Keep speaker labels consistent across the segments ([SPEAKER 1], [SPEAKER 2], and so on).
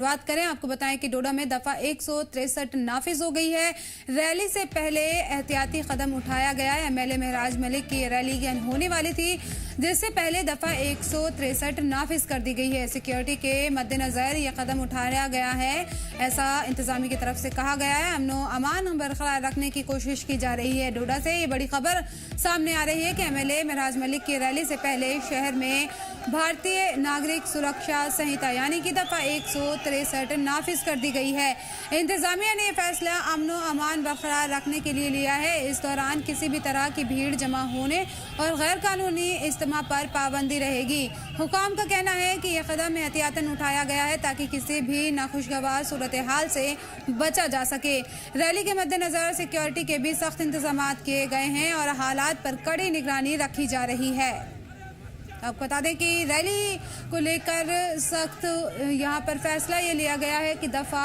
[SPEAKER 1] बात करें, आपको बताएं कि डोडा में दफा 163 नाफिज हो गई है। रैली से पहले एहतियाती कदम उठाया गया है। एमएलए महराज मलिक की रैली होने वाली थी, जिससे पहले दफा 163 नाफिज कर दी गई है। सिक्योरिटी के मद्देनजर यह कदम उठाया गया है, ऐसा इंतजामिया की तरफ से कहा गया है। अमनो अमान बरकरार रखने की कोशिश की जा रही है। डोडा से ये बड़ी खबर सामने आ रही है कि एमएलए महराज मलिक की रैली से पहले शहर में भारतीय नागरिक सुरक्षा संहिता यानी कि दफा 163 नाफिज कर दी गई है। इंतजामिया ने फैसला अमनो अमान बरकरार रखने के लिए लिया है। इस दौरान किसी भी तरह की भीड़ जमा होने और गैर कानूनी इज्तिमा पर पाबंदी रहेगी। हुकाम का कहना है कि यह कदम एहतियातन उठाया गया है ताकि किसी भी नाखुशगवार सूरत हाल से बचा जा सके। रैली के मद्देनजर सिक्योरिटी के भी सख्त इंतजाम किए गए हैं और हालात पर कड़ी निगरानी रखी जा रही है। आपको बता दें कि रैली को लेकर सख्त यहाँ पर फैसला ये लिया गया है कि दफा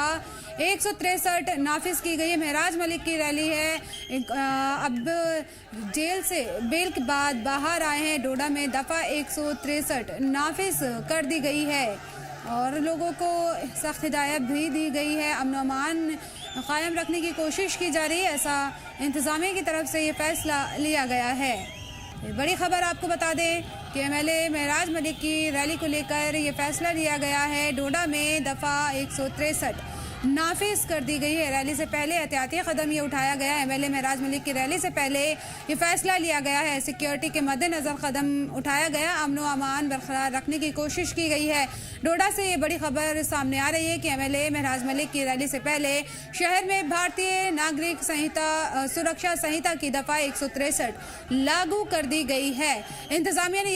[SPEAKER 1] 163 नाफिज की गई है। महराज मलिक की रैली है। अब जेल से बेल के बाद बाहर आए हैं। डोडा में दफा 163 नाफिज कर दी गई है और लोगों को सख्त हिदायत भी दी गई है। अमन अमान कायम रखने की कोशिश की जा रही है, ऐसा इंतजामिया की तरफ से ये फैसला लिया गया है। बड़ी खबर आपको बता दें कि एमएलए महराज मलिक की रैली को लेकर ये फैसला लिया गया है। डोडा में दफा 163 नाफिज कर दी गई है। रैली से पहले एहतियाती कदम ये उठाया गया है। एमएलए महराज मलिक की रैली से पहले ये फैसला लिया गया है। सिक्योरिटी के मद्देनजर कदम उठाया गया, अमन अमान बरकरार रखने की कोशिश की गई है। डोडा से ये बड़ी खबर सामने आ रही है कि एमएलए महराज मलिक की रैली से पहले शहर में भारतीय नागरिक संहिता सुरक्षा संहिता की दफा 163 लागू कर दी गई है। इंतजामिया ने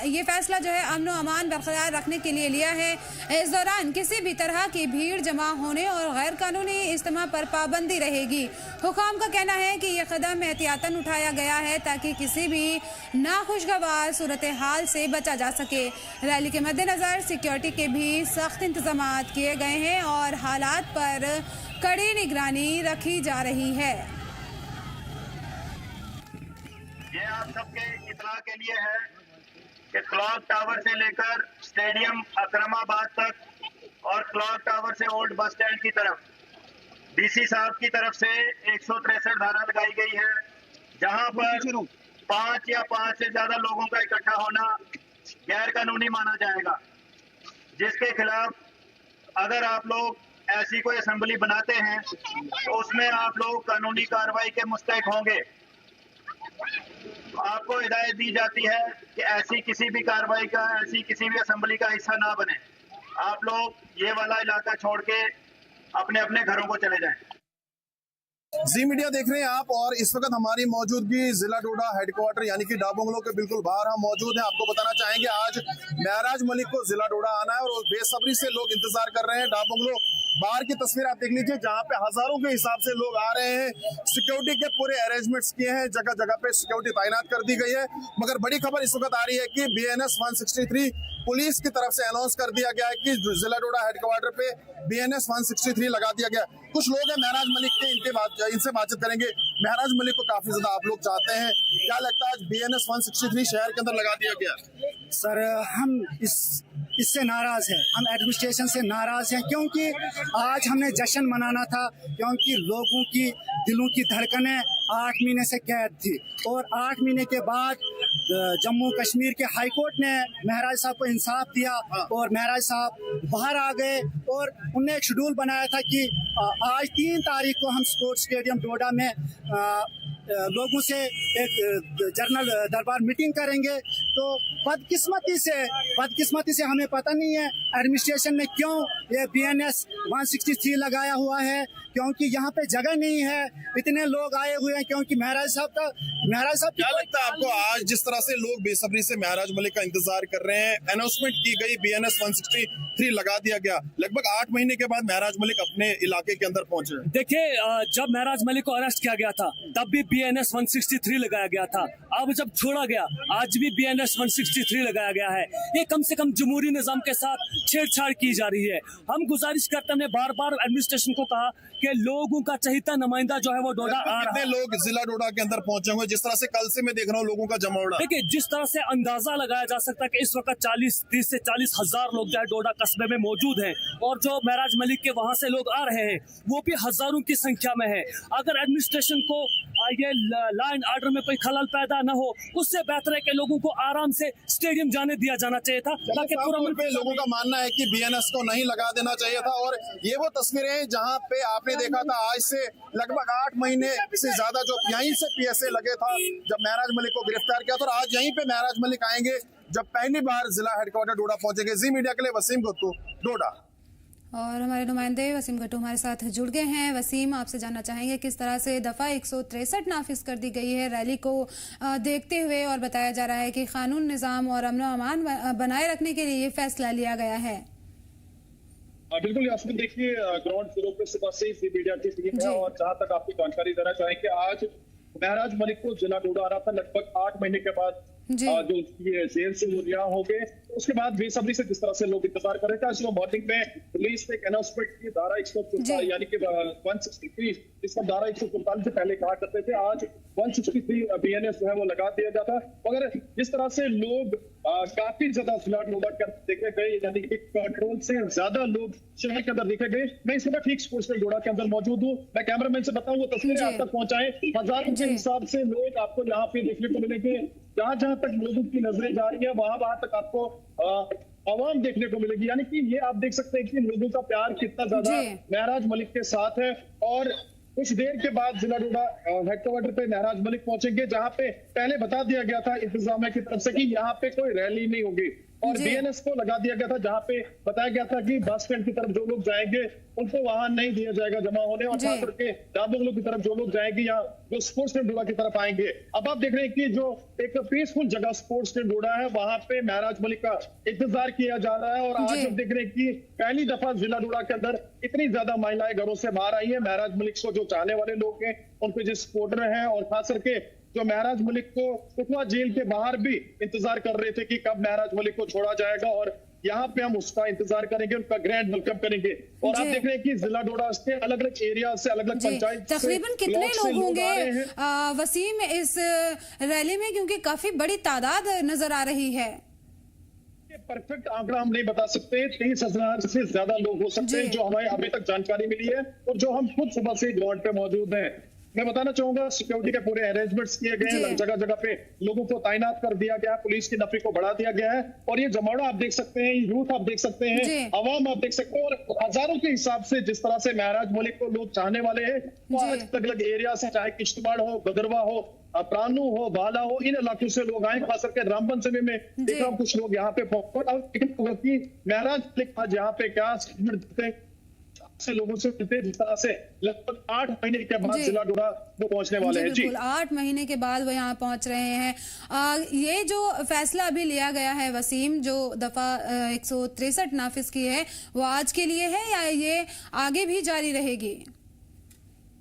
[SPEAKER 1] ये फैसला जो है अमन अमान बरकरार रखने के लिए लिया है। इस दौरान किसी भी तरह की भीड़ जमा होने और गैर कानूनी इज्तिमा पर पाबंदी रहेगी। हुकाम का कहना है कि यह कदम एहतियातन उठाया गया है ताकि किसी भी नाखुशगवार सूरत हाल से बचा जा सके। रैली के मद्देनजर सिक्योरिटी के भी सख्त इंतजाम किए गए हैं और हालात पर कड़ी निगरानी रखी जा रही है।
[SPEAKER 2] ये आप सबके इत्तला के लिए है कि क्लॉक टावर से लेकर स्टेडियम अकरमाबाद तक और क्लॉक टावर से ओल्ड बस स्टैंड की तरफ डीसी साहब की तरफ से 163 धारा लगाई गई है, जहां पर 5 या 5 से ज्यादा लोगों का इकट्ठा होना गैर कानूनी माना जाएगा, जिसके खिलाफ अगर आप लोग ऐसी कोई असेंबली बनाते हैं तो उसमें आप लोग कानूनी कार्रवाई के मुस्तहक होंगे। आपको हिदायत दी जाती है कि ऐसी किसी भी कार्रवाई का, ऐसी किसी भी असेंबली का हिस्सा ना बने। आप लोग ये वाला इलाका छोड़ के अपने अपने घरों को चले जाएं।
[SPEAKER 3] जी मीडिया देख रहे हैं आप और इस वक्त हमारी मौजूदगी जिला डोडा हेडक्वार्टर यानी कि डाबोंगलो के बिल्कुल बाहर हम मौजूद हैं। आपको बताना चाहेंगे आज महराज मलिक को जिला डोडा आना है और बेसब्री से लोग इंतजार कर रहे हैं। डाबोंगलो बाहर की तस्वीर आप देख लीजिए, जहां पे हजारों के हिसाब से लोग आ रहे हैं। सिक्योरिटी के पूरे अरेंजमेंट्स किए हैं, जगह जगह पे सिक्योरिटी तैनात कर दी गई है। मगर बड़ी खबर इस वक्त आ रही है कि BNS 163 पुलिस की तरफ से अनाउंस कर दिया गया है कि जिला डोडा हेडक्वार्टर पे BNS 163 लगा दिया गया। कुछ लोग हैं महराज मलिक के, इनसे बातचीत करेंगे। महराज मलिक को काफी ज्यादा आप लोग चाहते हैं, क्या लगता है आज BNS 163 शहर के अंदर लगा दिया गया?
[SPEAKER 4] सर हम इससे नाराज हैं, हम एडमिनिस्ट्रेशन से नाराज हैं, क्योंकि आज हमने जश्न मनाना था, क्योंकि लोगों की दिलों की धड़कनें 8 महीने से कैद थी और 8 महीने के बाद जम्मू कश्मीर के हाई कोर्ट ने महराज साहब को इंसाफ दिया और महराज साहब बाहर आ गए और उन्होंने एक शेड्यूल बनाया था कि आज 3 तारीख को हम स्पोर्ट्स स्टेडियम डोडा में लोगों से एक जनरल दरबार मीटिंग करेंगे। तो बदकिस्मती से हमें पता नहीं है एडमिनिस्ट्रेशन ने क्यों ये BNS 163 लगाया हुआ है, क्योंकि यहाँ पे जगह नहीं है, इतने लोग आए हुए हैं। क्योंकि महराज साहब
[SPEAKER 3] क्या लगता है आपको आज जिस तरह से लोग बेसब्री से महराज मलिक का इंतजार कर रहे हैं, अनाउंसमेंट की गई BNS 163 लगा दिया गया, लगभग 8 महीने के बाद महराज मलिक अपने इलाके के अंदर पहुंचे।
[SPEAKER 5] देखिए जब महराज मलिक को अरेस्ट किया गया था तब भी BNS 163 लगाया गया था। अब जब छोड़ा गया, आज भी BNS 163 लगाया गया है। ये कम से कम जमहूरी निजाम के साथ छेड़छाड़ की जा रही है। हम गुजारिश करते हैं, बार बार एडमिनिस्ट्रेशन को कहा कि लोगों का चहेता नुमाइंदा जो है वो डोडा आ रहा है।
[SPEAKER 3] कितने लोग जिला डोडा के अंदर पहुंचे होंगे? जिस तरह से कल से मैं देख रहा हूँ लोगों का जमा हो रहा है।
[SPEAKER 5] देखिए, जिस तरह से अंदाजा लगाया जा सकता है कि इस वक्त 30 से 40 हजार लोग जो है डोडा कस्बे में मौजूद हैं, और जो महराज मलिक के वहां से लोग आ रहे हैं वो भी हजारों की संख्या में है। अगर एडमिनिस्ट्रेशन को ये लॉ एंड ऑर्डर में कोई खलल पैदा न हो, उससे बेहतर है कि लोगों को आराम से स्टेडियम जाने दिया जाना चाहिए था, ताकि पूरा मुल्क
[SPEAKER 3] पे लोगों का मानना है कि BNS को नहीं लगा देना चाहिए था। और ये वो तस्वीरें जहां पे आपने देखा था आज से लगभग 8 महीने से ज्यादा जो यहीं से PSA लगे था जब महराज मलिक को गिरफ्तार किया था, और आज यहीं पे महराज मलिक आएंगे जब पहली बार जिला हेडक्वार्टर डोडा पहुंचेंगे। जी मीडिया के लिए वसीम गुट्टू, डोडा।
[SPEAKER 1] और हमारे नुमाइंदे वसीम गट्टू हमारे साथ जुड़ गए हैं। वसीम, आपसे जानना चाहेंगे किस तरह से दफ़ा 163 नाफिज कर दी गई है रैली को देखते हुए, और बताया जा रहा है कि कानून निज़ाम और अमन अमान बनाए रखने के लिए ये फैसला लिया गया है।
[SPEAKER 6] बिल्कुल यास्मीन, देखिए ग्राउंड जीरो पे सुबह से ही मीडिया की टीम है, और जहां तक आपकी जानकारी देना चाहेंगे, आज महराज मलिक को जिला डोडा आ रहा था लगभग 8 महीने के बाद, जो ये जेल से वो रिहा हो गए। उसके बाद बेसब्री से जिस तरह से लोग इंतजार कर रहे थे, आज मॉर्निंग में पुलिस ने एक अनाउंसमेंट की, धारा 144 यानी कि 163, जिसका धारा 144 से पहले कहा करते थे, आज 163 BNS जो है वो लगा दिया जाता। मगर जिस तरह से लोग काफी ज्यादा जिला डोडा के अंदर देखे गए, यानी कि कंट्रोल से ज्यादा लोग शहर के अंदर देखे गए। मैं इस वक्त ठीक स्पोर्ट्स डोडा के अंदर मौजूद हूँ। मैं कैमरामैन से बताऊँ वो तस्वीरें आप तक पहुंचाएं। हजारों के हिसाब से लोग आपको यहाँ पे देखने को मिलेंगे। जहां जहां तक लोगों की नजरें जा रही है वहां तक आपको आवाम देखने को मिलेगी। यानी कि ये आप देख सकते हैं कि लोगों का प्यार कितना ज्यादा महराज मलिक के साथ है। और कुछ देर के बाद जिला डोडा हेडक्वार्टर पे महराज मलिक पहुंचेंगे, जहां पे पहले बता दिया गया था इंतजामिया की तरफ से कि यहाँ पे कोई रैली नहीं होगी, और BNS को लगा दिया गया था, जहां पे बताया गया था कि बस स्टैंड की तरफ जो लोग जाएंगे उनको वहां नहीं दिया जाएगा जमा होने, और खास करके डाबोंगलो की तरफ जो लोग जाएंगे या जो स्पोर्ट्स स्टेडियम डोडा की तरफ आएंगे। अब आप देख रहे हैं कि जो एक पीसफुल जगह स्पोर्ट्स स्टेडियम डोडा है, वहां पे महराज मलिक का इंतजार किया जा रहा है। और आज हम देख रहे हैं कि पहली दफा जिला डोडा के अंदर इतनी ज्यादा महिलाएं घरों से बाहर आई है। महराज मलिक को जो चाहने वाले लोग हैं, उनके जो सपोर्टर हैं, और खास करके जो महराज मलिक को कुटवा जेल के बाहर भी इंतजार कर रहे थे कि कब महराज मलिक को छोड़ा जाएगा, और यहाँ पे हम उसका इंतजार करेंगे, उनका ग्रैंड वेलकम करेंगे। और आप देख रहे हैं कि जिला डोडा से अलग अलग एरिया से, अलग अलग पंचायत
[SPEAKER 1] तकरीबन कितने लोग होंगे वसीम इस रैली में, क्योंकि काफी बड़ी तादाद नजर आ रही है?
[SPEAKER 6] परफेक्ट आंकड़ा हम नहीं बता सकते, 30,000 से ज्यादा लोग हो सकते हैं जो हमें अभी तक जानकारी मिली है, और जो हम खुद सुबह से ग्राउंड पे मौजूद हैं। मैं बताना चाहूंगा सिक्योरिटी के पूरे अरेंजमेंट्स किए गए हैं, जगह जगह पे लोगों को तैनात कर दिया गया, पुलिस की नफरी को बढ़ा दिया गया है। और ये जमावड़ा आप देख सकते हैं, यूथ आप देख सकते हैं, आवाम आप देख सकते हैं, और हजारों के हिसाब से जिस तरह से महराज मलिक को लोग चाहने वाले हैं, वो अलग अलग एरिया से, चाहे किश्तवाड़ हो, भदरवा हो, प्राणू हो, बाला हो, इन इलाकों से लोग आए। खास करके रामबन से भी मैं देख रहा हूँ कुछ लोग यहाँ पे महराज मलिक आज यहाँ पे क्या से लोगों से मिलते हैं, जिस तरह से लगभग 8 महीने के बाद जिला डोडा वो पहुंचने वाले हैं। जी
[SPEAKER 1] 8 महीने के बाद वो यहाँ पहुंच रहे हैं। ये जो फैसला अभी लिया गया है वसीम, जो दफा 163 नाफिज की है, वो आज के लिए है या ये आगे भी जारी रहेगी?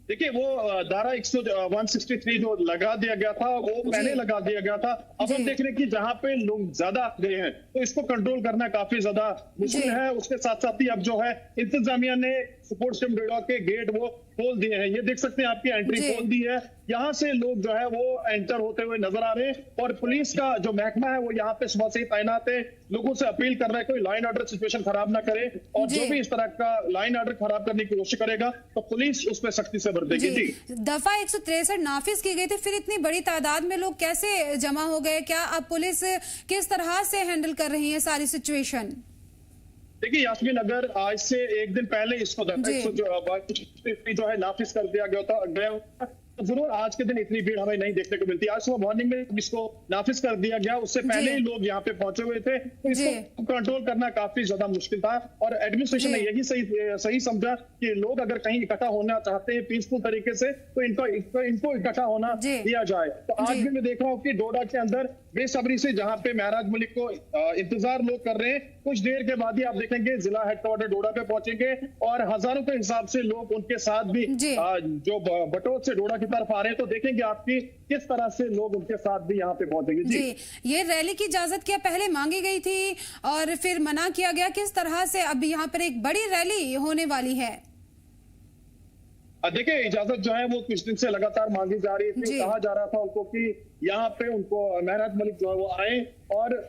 [SPEAKER 6] देखिए, वो धारा 163 जो लगा दिया गया था वो पहले लगा दिया गया था। अब हम देख रहे हैं कि जहां पे लोग ज्यादा आ गए हैं तो इसको कंट्रोल करना काफी ज्यादा मुश्किल है। उसके साथ साथ ही अब जो है इंतजामिया ने स्पोर्ट्स स्टेडियम डोडा के गेट वो खोल दिए हैं। ये देख सकते हैं, आपकी एंट्री खोल दी है, यहाँ से लोग जो है वो एंटर होते हुए नजर आ रहे हैं। और पुलिस का जो महकमा है वो यहाँ पे सुबह से ही तैनात है, लोगों से अपील कर रहा है कोई लाइन ऑर्डर सिचुएशन खराब ना करे, और जो भी इस तरह का लाइन ऑर्डर खराब करने की कोशिश करेगा तो पुलिस उस पर सख्ती से बरतेगी। जी
[SPEAKER 1] दफा 163 नाफिज की गई थी, फिर इतनी बड़ी तादाद में लोग कैसे जमा हो गए? क्या अब पुलिस किस तरह से हैंडल कर रही है सारी सिचुएशन?
[SPEAKER 6] देखिए यास्मीन, अगर आज से एक दिन पहले इसको जो है नाफिज कर दिया गया था, जरूर आज के दिन इतनी भीड़ हमें नहीं देखने को मिलती। आज सुबह मॉर्निंग में इसको नाफिज कर दिया गया, उससे पहले ही लोग यहाँ पे पहुंचे हुए थे, तो इसको कंट्रोल करना काफी ज्यादा मुश्किल था। और एडमिनिस्ट्रेशन ने यही सही समझा कि लोग अगर कहीं इकट्ठा होना चाहते हैं पीसफुल तरीके से तो इनको इकट्ठा होना दिया जाए। तो आज भी मैं देख रहा हूँ कि डोडा के अंदर बेसब्री से जहाँ पे महराज मलिक को इंतजार लोग कर रहे हैं, कुछ देर के बाद ही आप देखेंगे जिला हेडक्वार्टर डोडा पे पहुंचेंगे, और हजारों के हिसाब से लोग उनके साथ भी जो बटोत से डोडा की तरफ आ रहे हैं, तो देखेंगे आपकी किस तरह से लोग उनके साथ भी यहाँ पे पहुंचेंगे।
[SPEAKER 1] जी, ये रैली की इजाजत क्या पहले मांगी गई थी और फिर मना किया गया, किस तरह से अब यहाँ पर एक बड़ी रैली होने वाली है?
[SPEAKER 6] देखिए, इजाजत जो है वो कुछ दिन से लगातार मांगी जा रही थी। कहा जा रहा था उनको कि यहाँ पे उनको महराज मलिक जो है वो आए और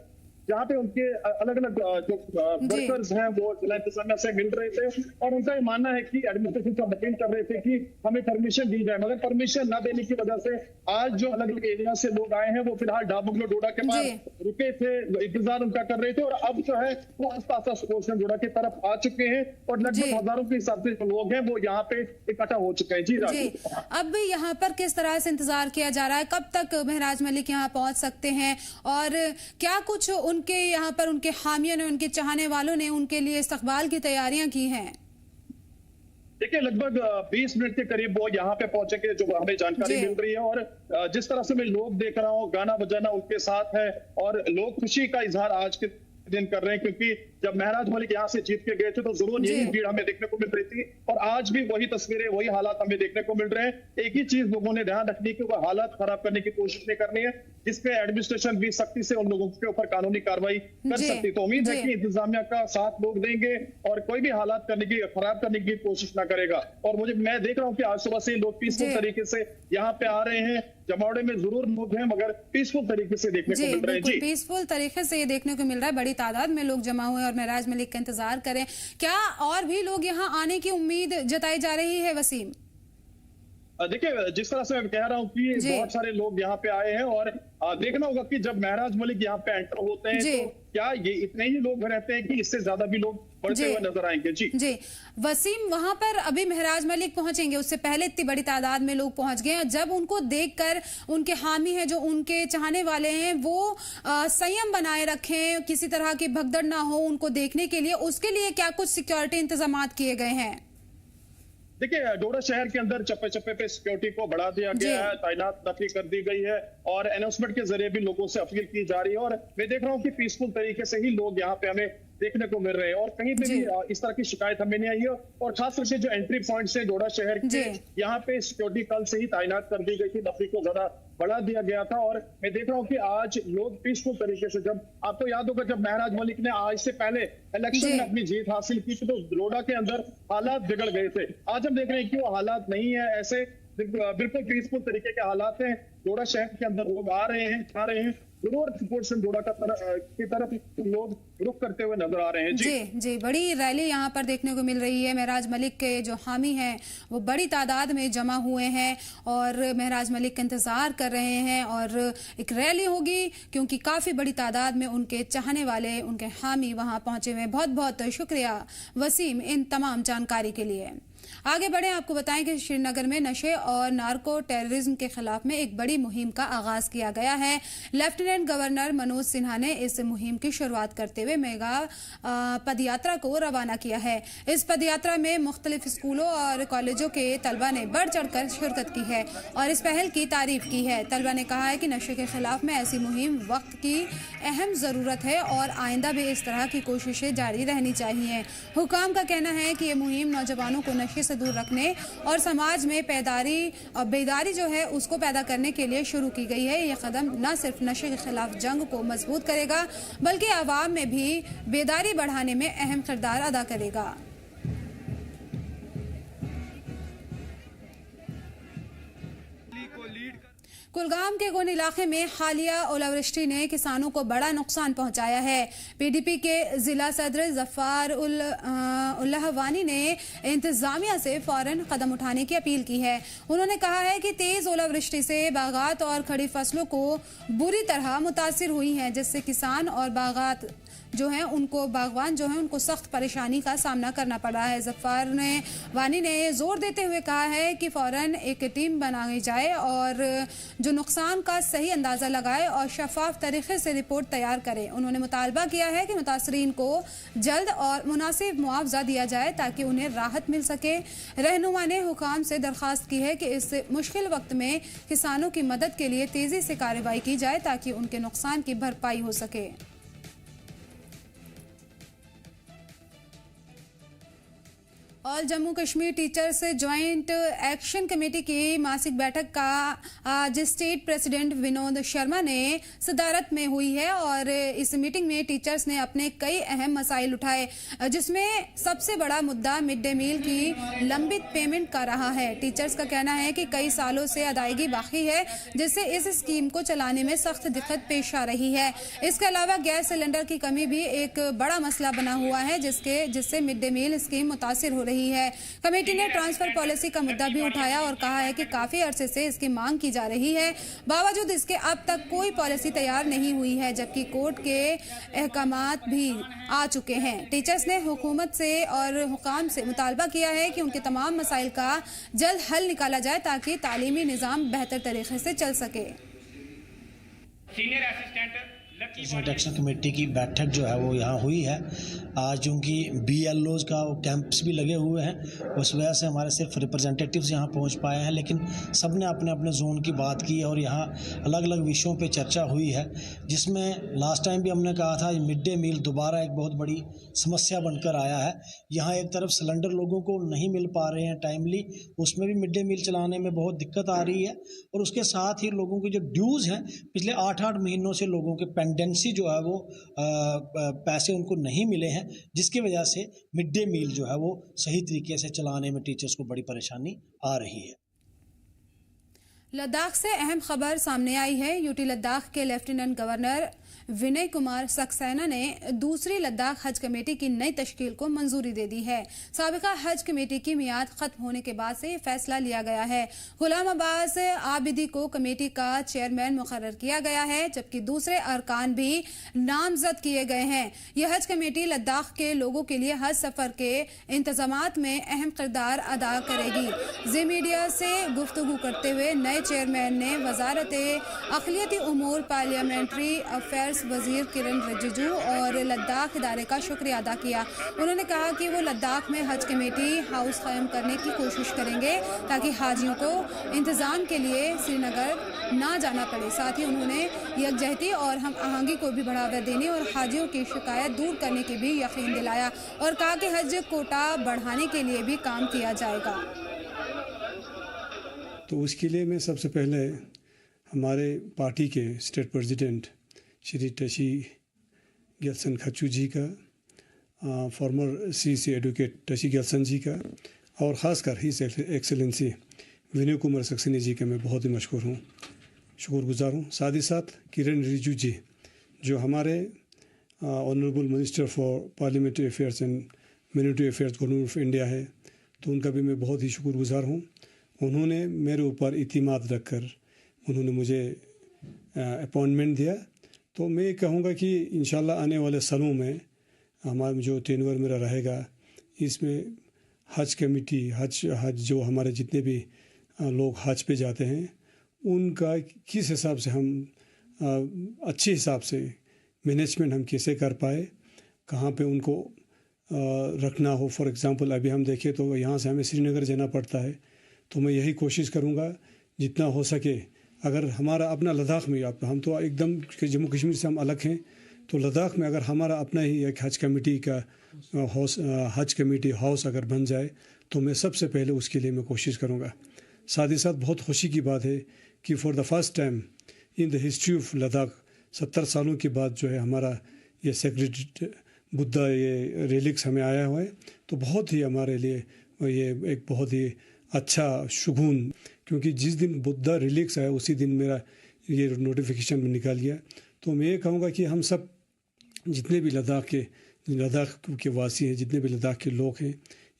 [SPEAKER 6] जहाँ पे उनके अलग अलग जो वर्कर्स हैं वो जिला इंतजामिया से मिल रहे थे और उनका ये मानना है कि एडमिनिस्ट्रेशन को अपील कर रहे थे कि हमें परमिशन दी जाए, मगर परमिशन न देने की वजह से आज जो अलग अलग एरिया से लोग आए हैं वो फिलहाल डाबंगलो डोडा के पास रुके थे, इंतजार उनका कर रहे थे और अब जो है वो आसपास स्पोर्ट्स डोडा की तरफ आ चुके हैं और लगभग हजारों के हिसाब से जो लोग हैं वो यहाँ पे इकट्ठा हो चुके हैं। जी,
[SPEAKER 1] अब यहाँ पर किस तरह से इंतजार किया जा रहा है, कब तक महराज मलिक यहाँ पहुंच सकते हैं और क्या कुछ उनके यहाँ पर उनके हामियों ने, उनके चाहने वालों ने उनके लिए इस्तकबाल की तैयारियां की हैं?
[SPEAKER 6] देखिए, लगभग 20 मिनट के करीब वो यहाँ पे पहुंचेंगे, जो हमें जानकारी मिल रही है। और जिस तरह से मैं लोग देख रहा हूँ, गाना बजाना उनके साथ है और लोग खुशी का इजहार आज के दिन कर रहे हैं, क्योंकि जब महराज मलिक यहाँ से जीत के गए थे तो जरूर यही भीड़ हमें देखने को मिल रही थी और आज भी वही तस्वीरें, वही हालात हमें देखने को मिल रहे हैं। एक ही चीज लोगों ने ध्यान रखनी कि वो हालात खराब करने की कोशिश नहीं करनी है, जिसपे एडमिनिस्ट्रेशन भी सख्ती से उन लोगों के ऊपर कानूनी कार्रवाई कर सकती। तो उम्मीद है कि इंतजामिया का साथ लोग देंगे और कोई भी हालात खराब करने की कोशिश ना करेगा। और मैं देख रहा हूँ कि आज सुबह से लोग पीसफुल तरीके से यहाँ पे आ रहे हैं। जमावड़े में जरूर लोग हैं मगर पीसफुल तरीके से देखने को मिल रहे हैं। जी,
[SPEAKER 1] पीसफुल तरीके से ये देखने को मिल रहा है, बड़ी तादाद में लोग जमा हुए और महराज मलिक का इंतजार करें। क्या और भी लोग यहाँ आने की उम्मीद जताई जा रही है वसीम?
[SPEAKER 6] देखिए, जिस तरह से मैं कह रहा हूँ कि बहुत सारे लोग यहाँ पे आए हैं और देखना होगा कि जब महराज मलिक यहाँ पे एंटर होते हैं तो क्या ये इतने ही लोग रहते हैं कि इससे ज्यादा भी लोग बढ़ते हुए नजर आएंगे। जी
[SPEAKER 1] वसीम, वहां पर अभी महराज मलिक पहुंचेंगे, उससे पहले इतनी बड़ी तादाद में लोग पहुंच गए हैं। जब उनको देखकर उनके हामी हैं, जो उनके चाहने वाले हैं, वो संयम बनाए रखें, किसी तरह की भगदड़ ना हो उनको देखने के लिए, उसके लिए क्या कुछ सिक्योरिटी इंतजाम किए गए हैं?
[SPEAKER 6] देखिए, डोडा शहर के अंदर चप्पे चप्पे पे सिक्योरिटी को बढ़ा दिया गया है, तैनात नफी कर दी गई है और अनाउंसमेंट के जरिए भी लोगों से अपील की जा रही है। और मैं देख रहा हूँ कि पीसफुल तरीके से ही लोग यहाँ पे हमें देखने को मिल रहे हैं और कहीं पे भी इस तरह की शिकायत हमें नहीं आई है। और खास करके जो एंट्री पॉइंट्स है डोडा शहर के, यहाँ पे सिक्योरिटी कल से ही तैनात कर दी गई थी, नफी को ज्यादा बढ़ा दिया गया था। और मैं देख रहा हूँ कि आज लोग पीसफुल तरीके से, जब आपको याद होगा जब महराज मलिक ने आज से पहले इलेक्शन में अपनी जीत हासिल की थी तो डोडा के अंदर हालात बिगड़ गए थे। आज हम देख रहे हैं कि वो हालात नहीं है, ऐसे बिल्कुल पीसफुल तरीके के हालात हैं। डोडा शहर के अंदर लोग आ रहे हैं, जा रहे हैं, जरूर स्पोर्ट्स डोडा की तरफ लोग रुख करते हुए नजर आ रहे हैं।
[SPEAKER 1] जी, बड़ी रैली यहाँ पर देखने को मिल रही है। महराज मलिक के जो हामी हैं वो बड़ी तादाद में जमा हुए हैं और महराज मलिक का इंतजार कर रहे हैं और एक रैली होगी क्योंकि काफी बड़ी तादाद में उनके चाहने वाले, उनके हामी वहां पहुंचे हुए। बहुत बहुत शुक्रिया वसीम इन तमाम जानकारी के लिए। आगे बढ़े, आपको बताएं कि श्रीनगर में नशे और नार्को टेररिज्म के खिलाफ में एक बड़ी मुहिम का आगाज किया गया है। लेफ्टिनेंट गवर्नर मनोज सिन्हा ने इस मुहिम की शुरुआत करते हुए मेगा पदयात्रा को रवाना किया है। इस पदयात्रा में मुख्तलिफ स्कूलों और कॉलेजों के तलबा ने बढ़ चढ़कर शिरकत की है और इस पहल की तारीफ की है। तलबा ने कहा है कि नशे के खिलाफ में ऐसी मुहिम वक्त की अहम जरूरत है और आइंदा भी इस तरह की कोशिशें जारी रहनी चाहिए। हुकाम का कहना है कि ये मुहिम नौजवानों को नशे से दूर रखने और समाज में बेदारी जो है उसको पैदा करने के लिए शुरू की गई है। यह कदम न सिर्फ नशे के खिलाफ जंग को मजबूत करेगा बल्कि आवाम में भी बेदारी बढ़ाने में अहम किरदार अदा करेगा। कुलगाम के गोन इलाके में हालिया ओलावृष्टि ने किसानों को बड़ा नुकसान पहुंचाया है। पीडीपी के जिला सदर जफार उल्लाहवानी ने इंतजामिया से फौरन कदम उठाने की अपील की है। उन्होंने कहा है कि तेज ओलावृष्टि से बागात और खड़ी फसलों को बुरी तरह मुतासिर हुई हैं, जिससे किसान और बागात जो हैं बागवान जो हैं उनको सख्त परेशानी का सामना करना पड़ रहा है। जफार वानी ने जोर देते हुए कहा है कि फौरन एक टीम बनाई जाए और जो नुकसान का सही अंदाज़ा लगाए और शफाफ तरीके से रिपोर्ट तैयार करे। उन्होंने मुतालबा किया है कि मुतासरीन को जल्द और मुनासिब मुआवजा दिया जाए ताकि उन्हें राहत मिल सके। रहनुमा ने हुकाम से दरख्वास्त की है कि इस मुश्किल वक्त में किसानों की मदद के लिए तेज़ी से कार्रवाई की जाए ताकि उनके नुकसान की भरपाई हो सके। All Jammu Kashmir teachers joint action committee की मासिक बैठक का आज स्टेट प्रेसिडेंट विनोद शर्मा ने सदारत में हुई है और इस मीटिंग में टीचर्स ने अपने कई अहम मसाइल उठाए, जिसमें सबसे बड़ा मुद्दा मिड डे मील की लंबित पेमेंट का रहा है। टीचर्स का कहना है कि कई सालों से अदायगी बाकी है, जिससे इस स्कीम को चलाने में सख्त दिक्कत पेश आ रही है। इसके अलावा गैस सिलेंडर की कमी भी एक बड़ा मसला बना हुआ है, जिससे मिड डे मील स्कीम मुतासिर हो रही है। कमेटी ने ट्रांसफर पॉलिसी का मुद्दा भी उठाया और कहा है कि काफी अरसे से इसकी मांग की जा रही है, बावजूद इसके अब तक कोई पॉलिसी तैयार नहीं हुई है, जबकि कोर्ट के अहकामात भी आ चुके हैं। टीचर्स ने हुकूमत से और हुकाम से मुतालबा किया है कि उनके तमाम मसाइल का जल्द हल निकाला जाए ताकि तालीमी निज़ाम बेहतर तरीके से चल सके।
[SPEAKER 7] सीनियर असिस्टेंट एक्शन कमेटी की बैठक जो है वो यहाँ हुई है। आज उनकी BLOs का कैंप्स भी लगे हुए हैं, उस वजह से हमारे सिर्फ रिप्रेजेंटेटिव्स यहाँ पहुँच पाए हैं, लेकिन सब ने अपने अपने जोन की बात की है और यहाँ अलग अलग विषयों पे चर्चा हुई है, जिसमें लास्ट टाइम भी हमने कहा था मिड डे मील दोबारा एक बहुत बड़ी समस्या बनकर आया है। यहाँ एक तरफ सिलेंडर लोगों को नहीं मिल पा रहे हैं टाइमली, उसमें भी मिड डे मील चलाने में बहुत दिक्कत आ रही है, और उसके साथ ही लोगों के जो ड्यूज़ हैं पिछले 8-8 महीनों से लोगों के पेंडेंसी जो है वो पैसे उनको नहीं मिले हैं, जिसकी वजह से मिड डे मील जो है वो सही तरीके से चलाने में टीचर्स को बड़ी परेशानी आ रही है।
[SPEAKER 1] लद्दाख से अहम खबर सामने आई है। यूटी लद्दाख के लेफ्टिनेंट गवर्नर विनय कुमार सक्सेना ने दूसरी लद्दाख हज कमेटी की नई तश्कील को मंजूरी दे दी है। साबिका हज कमेटी की मियाद खत्म होने के बाद से ये फैसला लिया गया है। गुलाम अब्बास आबिदी को कमेटी का चेयरमैन मुकर्रर किया गया है, जबकि दूसरे अरकान भी नामजद किए गए हैं। यह हज कमेटी लद्दाख के लोगों के लिए हज सफर के इंतजामात में अहम किरदार अदा करेगी। जी मीडिया से गुफ्तगू करते हुए नए चेयरमैन ने वजारत अक़लियती उमूर पार्लियामेंट्री अफेयर्स वजीर किरण रिजिजू और लद्दाख इदारे का शुक्रिया अदा किया। उन्होंने कहा कि वो लद्दाख में हज कमेटी हाउस कायम करने की कोशिश करेंगे ताकि हाजियों को इंतजाम के लिए श्रीनगर ना जाना पड़े। साथ ही उन्होंने यकजहती और हम आहंगी को भी बढ़ावा देने और हाजियों की शिकायत दूर करने की भी यकीन दिलाया और कहा कि हज कोटा बढ़ाने के लिए भी काम किया जाएगा।
[SPEAKER 8] तो उसके लिए मैं सबसे पहले हमारे पार्टी के स्टेट प्रेसिडेंट श्री टशी ग्याल्सन खच्चू जी का, former CC advocate Tashi Gyalson ji का, और ख़ासकर हिज एक्सेलेंसी विनय कुमार सक्सेना जी का मैं बहुत ही मशहूर हूँ, शुक्रगुजार हूँ। साथ ही साथ किरण रिजिजू जी जो हमारे honourable minister for parliamentary affairs and ministry affairs government of India है, तो उनका भी मैं बहुत ही शुक्रगुजार हूँ। उन्होंने मेरे ऊपर इतिमाद रखकर उन्होंने मुझे अपॉइंटमेंट दिया। तो मैं कहूँगा कि इंशाल्लाह आने वाले सालों में हमारा जो टेन्योर मेरा रहेगा, इसमें हज कमेटी हज जो हमारे जितने भी लोग हज पे जाते हैं उनका किस हिसाब से हम अच्छे हिसाब से मैनेजमेंट हम कैसे कर पाए, कहाँ पे उनको रखना हो। फॉर एग्ज़ाम्पल अभी हम देखें तो यहाँ से हमें श्रीनगर जाना पड़ता है, तो मैं यही कोशिश करूँगा जितना हो सके, अगर हमारा अपना लद्दाख में, हम तो एकदम जम्मू कश्मीर से हम अलग हैं, तो लद्दाख में अगर हमारा अपना ही एक हज कमेटी का हज कमेटी हाउस अगर बन जाए तो मैं सबसे पहले उसके लिए मैं कोशिश करूँगा। साथ ही साथ बहुत खुशी की बात है कि for the first time in the history of Ladakh 70 सालों के बाद जो है हमारा ये सेक्रेटेड बुद्धा ये रेलिक्स हमें आया हुआ है, तो बहुत ही हमारे लिए ये एक बहुत ही अच्छा शुगुन, क्योंकि जिस दिन बुद्धा रिलीक्स आया उसी दिन मेरा ये नोटिफिकेशन में निकाल गया। तो मैं ये कहूँगा कि हम सब जितने भी लद्दाख के वासी हैं, जितने भी लद्दाख के लोग हैं,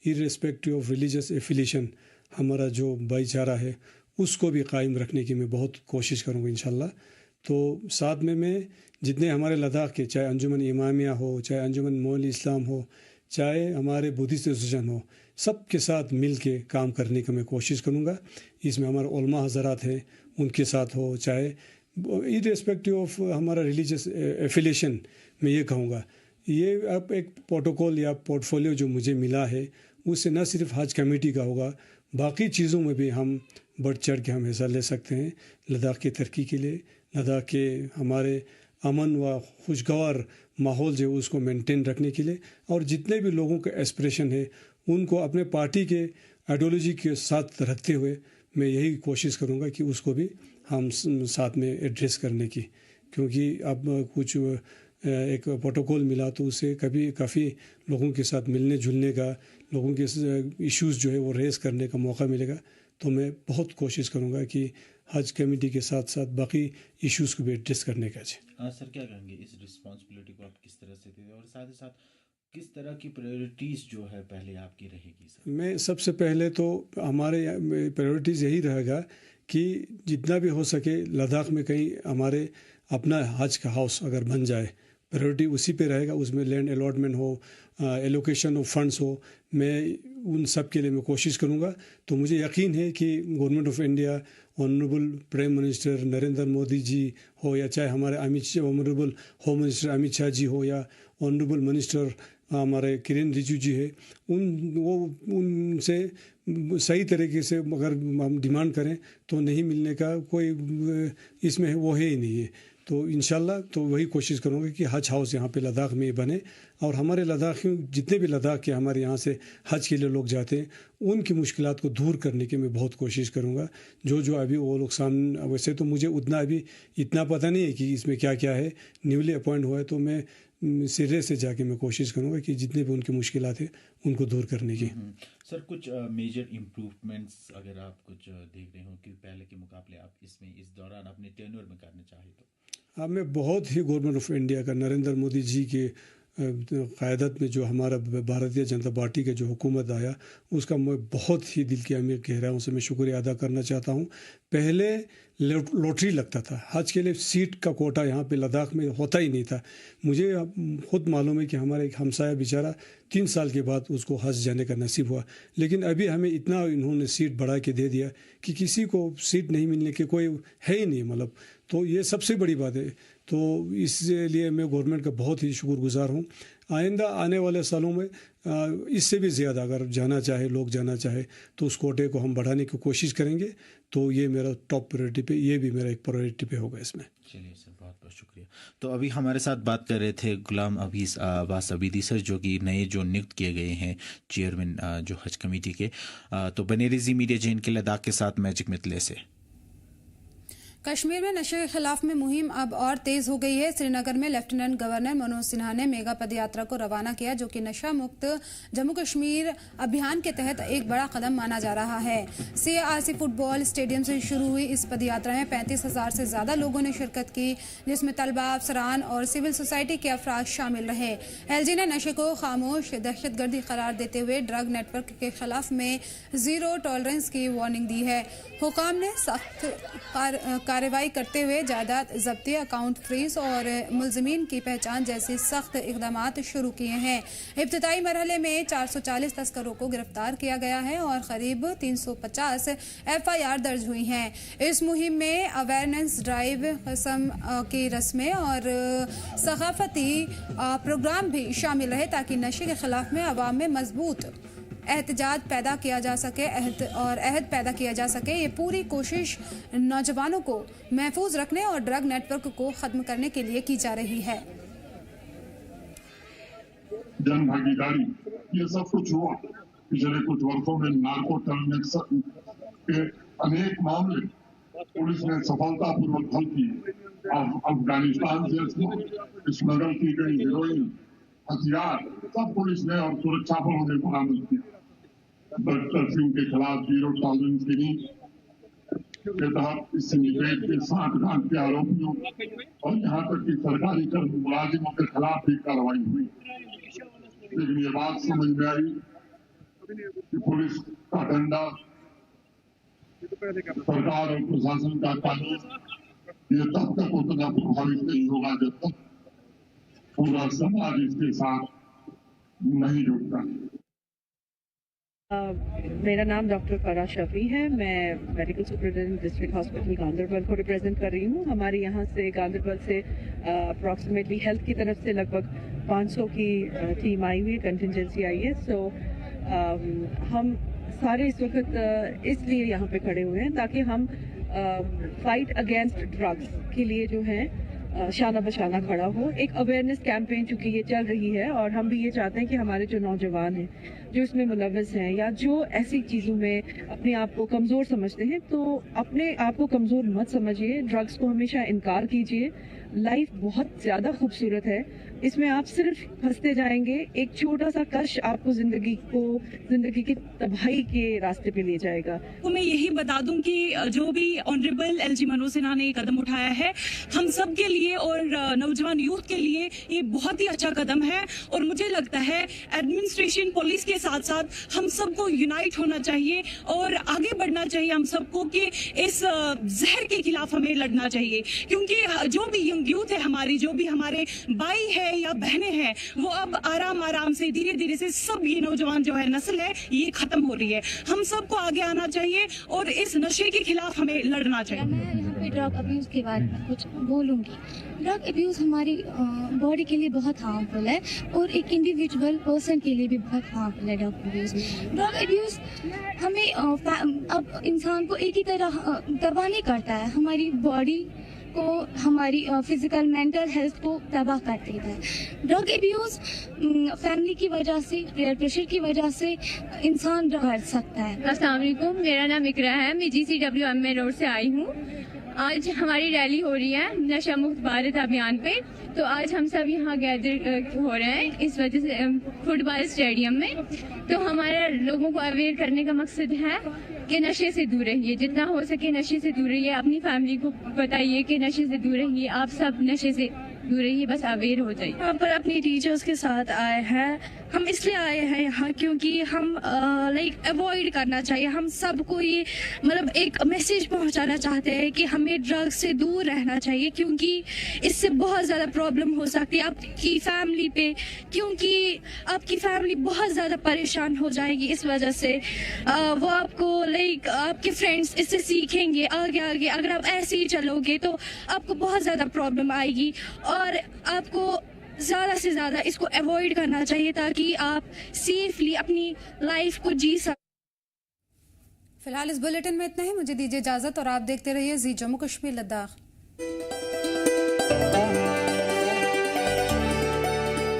[SPEAKER 8] इर्रेस्पेक्टिव ऑफ रिलीजियस एफिलिएशन, हमारा जो भाईचारा है उसको भी कायम रखने की मैं बहुत कोशिश करूँगा इंशाल्लाह। तो साथ में मैं जितने हमारे लद्दाख के, चाहे अंजुमन इमामिया हो, चाहे अंजुमन मोल इस्लाम हो, चाहे हमारे बुद्धिस्ट एसोसिएशन हो, सब के साथ मिल के काम करने का मैं कोशिश करूँगा। इसमें हमारे उलमा हज़रात हैं उनके साथ हो, चाहे इर्रेस्पेक्टिव ऑफ हमारा रिलीजियस एफिलिएशन, मैं ये कहूँगा ये अब एक प्रोटोकॉल या पोर्टफोलियो जो मुझे मिला है उससे न सिर्फ हज कमेटी का होगा, बाकी चीज़ों में भी हम बढ़ चढ़ के हम हिस्सा ले सकते हैं लद्दाख की तरक्की के लिए, लद्दाख के हमारे अमन व खुशगवार माहौल जो उसको मेंटेन रखने के लिए, और जितने भी लोगों का एस्पिरेशन है उनको अपने पार्टी के आइडियोलॉजी के साथ रखते हुए मैं यही कोशिश करूँगा कि उसको भी हम साथ में एड्रेस करने की, क्योंकि अब कुछ एक प्रोटोकॉल मिला तो उससे काफ़ी लोगों के साथ मिलने जुलने का, लोगों के इश्यूज़ जो है वो रेस करने का मौका मिलेगा। तो मैं बहुत कोशिश करूँगा कि हज कमेटी के साथ साथ बाकी इश्यूज़ को भी एड्रेस करने का।
[SPEAKER 9] सर क्या कहेंगे इस रिस्पॉन्सिबिलिटी को आप किस तरह से देते हैं और साथ ही साथ किस तरह की प्रायोरिटीज़ जो है पहले आपकी रहेगी सर? मैं
[SPEAKER 8] सबसे पहले तो हमारे प्रायोरिटीज़ यही रहेगा कि जितना भी हो सके लद्दाख में कहीं हमारे अपना हज का हाउस अगर बन जाए, प्रायोरिटी उसी पे रहेगा। उसमें लैंड अलॉटमेंट हो, एलोकेशन ऑफ फंड्स हो, मैं उन सब के लिए मैं कोशिश करूँगा। तो मुझे यकीन है कि government of India, honourable prime minister Narendra Modi ji हो, या चाहे हमारे honourable home minister Amit Shah ji हो, या ऑनरेबल मिनिस्टर हमारे किरेन रिजिजू जी है, उनसे सही तरीके से अगर हम डिमांड करें तो नहीं मिलने का कोई इसमें वो है ही नहीं है। तो इंशाल्लाह तो वही कोशिश करूँगा कि हज हाउस यहाँ पे लद्दाख में बने, और हमारे लद्दाखियों जितने भी लद्दाख के हमारे यहाँ से हज के लिए लोग जाते हैं उनकी मुश्किलात को दूर करने की मैं बहुत कोशिश करूँगा। जो अभी वो लोग सामने, वैसे तो मुझे उतना अभी इतना पता नहीं है कि इसमें क्या क्या है, न्यूली अपॉइंट हुआ है, तो मैं सिरे से जाके मैं कोशिश करूँगा कि जितने भी उनकी मुश्किलात है उनको दूर करने की।
[SPEAKER 9] सर कुछ मेजर इम्प्रूवमेंट्स अगर आप कुछ देख रहे हो कि पहले के मुकाबले आप इसमें इस दौरान अपने टेन्योर में करना चाहे तो?
[SPEAKER 8] मैं बहुत ही गवर्नमेंट ऑफ इंडिया का, नरेंद्र मोदी जी के क़यादत में जो हमारा भारतीय जनता पार्टी का जो हुकूमत आया, उसका मैं बहुत ही दिल की गहराइयों से मैं शुक्रिया अदा करना चाहता हूँ। पहले लॉटरी लगता था हज के लिए, सीट का कोटा यहाँ पे लद्दाख में होता ही नहीं था। मुझे खुद मालूम है कि हमारा एक हमसाया बेचारा 3 साल के बाद उसको हज जाने का नसीब हुआ, लेकिन अभी हमें इतना इन्होंने सीट बढ़ा के दे दिया कि किसी को सीट नहीं मिलने के कोई है ही नहीं, मतलब तो ये सबसे बड़ी बात है। तो इसलिए मैं गवर्नमेंट का बहुत ही शुक्रगुजार हूँ। आइंदा आने वाले सालों में इससे भी ज़्यादा अगर जाना चाहे, लोग जाना चाहे, तो उस कोटे को हम बढ़ाने की कोशिश करेंगे। तो ये मेरा टॉप प्रायोरिटी पे, ये भी मेरा एक प्रायोरिटी पे होगा इसमें।
[SPEAKER 9] चलिए सर, बहुत बहुत शुक्रिया। तो अभी हमारे साथ बात कर रहे थे गुलाम अब्बास अबीदी सर, जो कि नए जो नियुक्त किए गए हैं चेयरमैन जो हज कमेटी के। तो बने रहिए मीडिया जैन के लद्दाख के साथ मैजिक मितले से।
[SPEAKER 1] कश्मीर में नशे के खिलाफ में मुहिम अब और तेज हो गई है। श्रीनगर में लेफ्टिनेंट गवर्नर मनोज सिन्हा ने मेगा पदयात्रा को रवाना किया, जो कि नशा मुक्त जम्मू कश्मीर अभियान के तहत एक बड़ा कदम माना जा रहा है। CRC फुटबॉल स्टेडियम से शुरू हुई इस पदयात्रा में 35,000 से ज्यादा लोगों ने शिरकत की, जिसमें तलबा, अफसरान और सिविल सोसाइटी के अफराद शामिल रहे। LG ने नशे को खामोश दहशतगर्दी करार देते हुए ड्रग नेटवर्क के खिलाफ में जीरो टॉलरेंस की वार्निंग दी है। हुकाम ने सख्त कार्रवाई करते हुए जायदाद जब्ती, अकाउंट फ्रीज और मुलजिमीन की पहचान जैसे सख्त इकदाम शुरू किए हैं। इब्तिदाई मरहले में 440 तस्करों को गिरफ्तार किया गया है और करीब 350 FIR दर्ज हुई हैं। इस मुहिम में अवेयरनेस ड्राइव, कसम की रस्में और सकाफती प्रोग्राम भी शामिल रहे, ताकि नशे के खिलाफ में अवाम में मजबूत एहतजाज पैदा किया जा सके, अहद पैदा किया जा सके। ये पूरी कोशिश नौजवानों को महफूज रखने और ड्रग नेटवर्क को खत्म करने के लिए की जा रही है।
[SPEAKER 10] जन भागीदारी ये सब कुछ हुआ पिछले कुछ वर्षों में। नार्को टर्मिनेक्स के अनेक मामले पुलिस ने सफलतापूर्वक हल किए। अफगानिस्तान से स्मगल की गई हेरोइन, हथियार सब पुलिस ने और सुरक्षा बलों ने बरामद किया। कर्फ्यू के खिलाफ जीरो टॉलरेंस की नीति के तहत इस सिंडिकेट के 60 घाट के आरोपियों और यहाँ तक कि सरकारी मुलाजिमों के खिलाफ भी कार्रवाई हुई। लेकिन ये बात समझ में आई कि पुलिस का डंडा, सरकार और प्रशासन का कानून ये तब तक उतना प्रभावित नहीं होगा जब तक पूरा समाज इसके साथ नहीं जुड़ता।
[SPEAKER 11] मेरा नाम डॉक्टर फराह शफी है। मैं medical superintendent district hospital Ganderbal को रिप्रेजेंट कर रही हूँ। हमारे यहाँ से गांदरबल से अप्रॉक्सीमेटली हेल्थ की तरफ से लगभग 500 की टीम आई हुई है, कंटिजेंसी आई है। सो हम सारे इस वक्त इसलिए यहाँ पे खड़े हुए हैं ताकि हम फाइट अगेंस्ट ड्रग्स के लिए जो है शाना बशाना खड़ा हो। एक अवेयरनेस कैंपेन चूंकि ये चल रही है और हम भी ये चाहते हैं कि हमारे जो नौजवान हैं जो इसमें मुलव्वस हैं या जो ऐसी चीज़ों में अपने आप को कमज़ोर समझते हैं, तो अपने आप को कमज़ोर मत समझिए, ड्रग्स को हमेशा इनकार कीजिए। लाइफ बहुत ज़्यादा खूबसूरत है, इसमें आप सिर्फ फंसते जाएंगे। एक छोटा सा कश आपको ज़िंदगी की तबाही के रास्ते पे ले जाएगा।
[SPEAKER 12] तो मैं यही बता दूं कि जो भी ऑनरेबल एलजी मनोज सिन्हा ने कदम उठाया है, हम सब के लिए और नौजवान यूथ के लिए ये बहुत ही अच्छा कदम है। और मुझे लगता है एडमिनिस्ट्रेशन, पुलिस के साथ साथ हम सबको यूनाइट होना चाहिए और आगे बढ़ना चाहिए हम सबको कि इस जहर के खिलाफ हमें लड़ना चाहिए। क्योंकि जो भी यंग यूथ है हमारी, जो भी हमारे भाई है या बहनें हैं, वो अब आराम से धीरे धीरे से सब ये नौजवान जो है नस्ल है ये खत्म हो रही है। हम सबको आगे आना चाहिए और इस नशे के खिलाफ हमें लड़ना चाहिए।
[SPEAKER 13] मैं यहाँ पे ड्रग अब्यूज़ के बारे में कुछ बोलूँगी। ड्रग अब्यूज़ हमारी बॉडी के लिए बहुत हार्मफुल है और एक इंडिविजुअल पर्सन के लिए भी बहुत हार्मफुल है ड्रग अब्यूज़। ड्रग अब्यूज़ हमें अब इंसान को एक ही तरह तबाह नहीं करता है, हमारी बॉडी को, हमारी फिजिकल मेंटल हेल्थ को तबाह कर देता है। ड्रग अब्यूज़ फैमिली की वजह से, पेयर प्रेशर की वजह से इंसान कर सकता है।
[SPEAKER 14] अस्सलाम वालेकुम, मेरा नाम इकरा है, मैं GCWM रोड से आई हूँ। आज हमारी रैली हो रही है नशा मुक्त भारत अभियान पे, तो आज हम सब यहाँ गैदर हो रहे हैं इस वजह से फुटबॉल स्टेडियम में। तो हमारा लोगों को अवेयर करने का मकसद है कि नशे से दूर रहिए, जितना हो सके नशे से दूर रहिए। अपनी फैमिली को बताइए कि नशे से दूर रहिए, आप सब नशे से दूर रहिए, बस अवेयर हो जाइए।
[SPEAKER 15] यहाँ पर अपनी टीचर्स के साथ आए हैं, हम इसलिए आए हैं यहाँ क्योंकि हम अवॉइड करना चाहिए। हम सबको ये मतलब एक मैसेज पहुँचाना चाहते हैं कि हमें ड्रग्स से दूर रहना चाहिए, क्योंकि इससे बहुत ज़्यादा प्रॉब्लम हो सकती है आपकी फैमिली पे, क्योंकि आपकी फैमिली बहुत ज़्यादा परेशान हो जाएगी इस वजह से। वो आपको आपके फ्रेंड्स इससे सीखेंगे आगे अगर आप ऐसे ही चलोगे तो आपको बहुत ज़्यादा प्रॉब्लम आएगी और आपको ज़्यादा से ज़्यादा इसको अवॉइड करना चाहिए ताकि आप सेफली अपनी लाइफ को जी सकें।
[SPEAKER 1] फिलहाल इस बुलेटिन में इतना ही, मुझे दीजिए इजाज़त और आप देखते रहिए जी जम्मू कश्मीर लद्दाख।